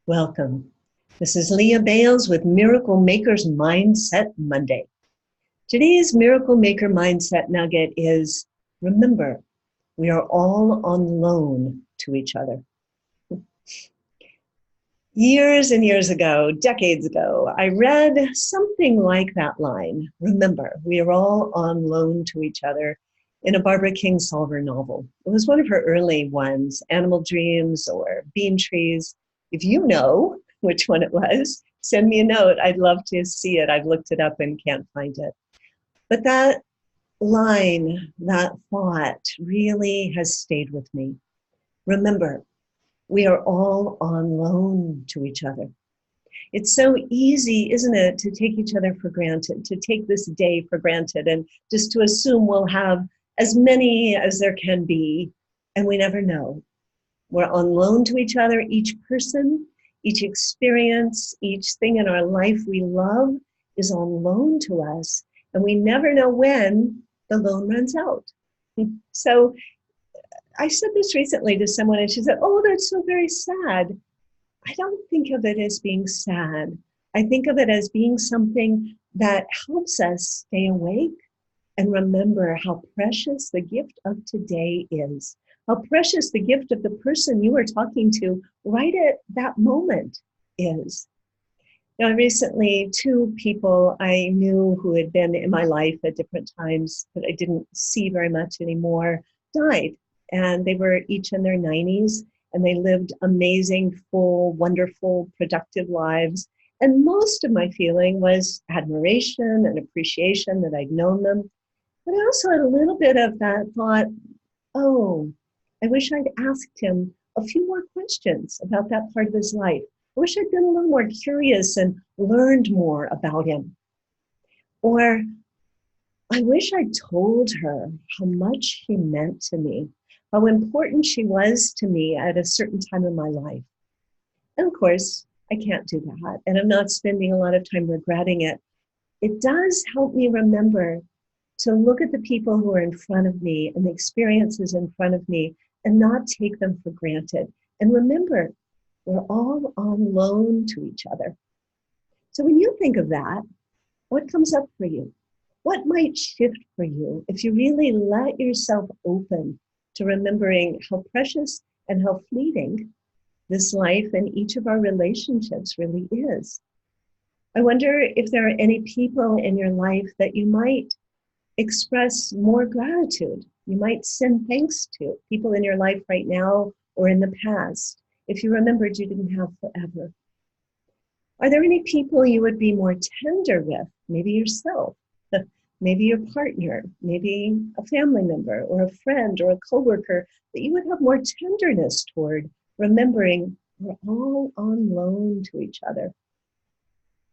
Welcome. This is Leah Bales with Miracle Maker's Mindset Monday. Today's Miracle Maker Mindset Nugget is, remember, we are all on loan to each other. Years and years ago, decades ago, I read something like that line. Remember, we are all on loan to each other in a Barbara Kingsolver novel. It was one of her early ones, Animal Dreams or Bean Trees. If you know which one it was, send me a note. I'd love to see it. I've looked it up and can't find it. But that line, that thought really has stayed with me. Remember, we are all on loan to each other. It's so easy, isn't it, to take each other for granted, to take this day for granted and just to assume we'll have as many as there can be, and we never know. We're on loan to each other. Each person, each experience, each thing in our life we love is on loan to us, and we never know when the loan runs out. So I said this recently to someone, and she said, "Oh, that's so very sad." I don't think of it as being sad. I think of it as being something that helps us stay awake and remember how precious the gift of today is. How precious the gift of the person you are talking to right at that moment is. Now, recently, two people I knew who had been in my life at different times, but I didn't see very much anymore, died. And they were each in their 90s, and they lived amazing, full, wonderful, productive lives. And most of my feeling was admiration and appreciation that I'd known them. But I also had a little bit of that thought, oh, I wish I'd asked him a few more questions about that part of his life. I wish I'd been a little more curious and learned more about him. Or I wish I'd told her how much he meant to me, how important she was to me at a certain time in my life. And of course, I can't do that, and I'm not spending a lot of time regretting it. It does help me remember to look at the people who are in front of me and the experiences in front of me and not take them for granted. And remember, we're all on loan to each other. So when you think of that, what comes up for you? What might shift for you if you really let yourself open to remembering how precious and how fleeting this life and each of our relationships really is? I wonder if there are any people in your life that you might express more gratitude. You might send thanks to people in your life right now or in the past, if you remembered you didn't have forever. Are there any people you would be more tender with? Maybe yourself, maybe your partner, maybe a family member or a friend or a coworker that you would have more tenderness toward, remembering we're all on loan to each other.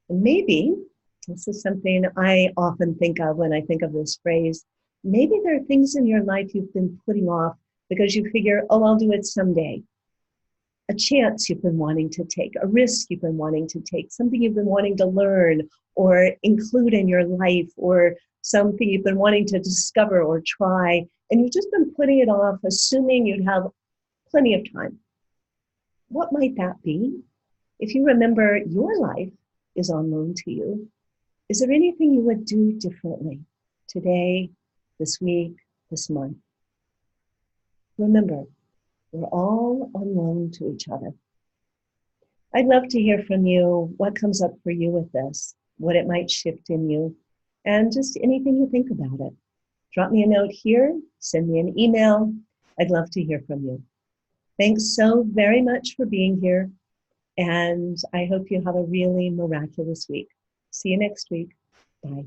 And maybe, this is something I often think of when I think of this phrase, maybe there are things in your life you've been putting off because you figure, oh, I'll do it someday. A chance you've been wanting to take, a risk you've been wanting to take, something you've been wanting to learn or include in your life, or something you've been wanting to discover or try, and you've just been putting it off, assuming you'd have plenty of time. What might that be? If you remember your life is on loan to you, is there anything you would do differently today, this week, this month? Remember, we're all on loan to each other. I'd love to hear from you what comes up for you with this, what it might shift in you, and just anything you think about it. Drop me a note here, send me an email. I'd love to hear from you. Thanks so very much for being here, and I hope you have a really miraculous week. See you next week. Bye.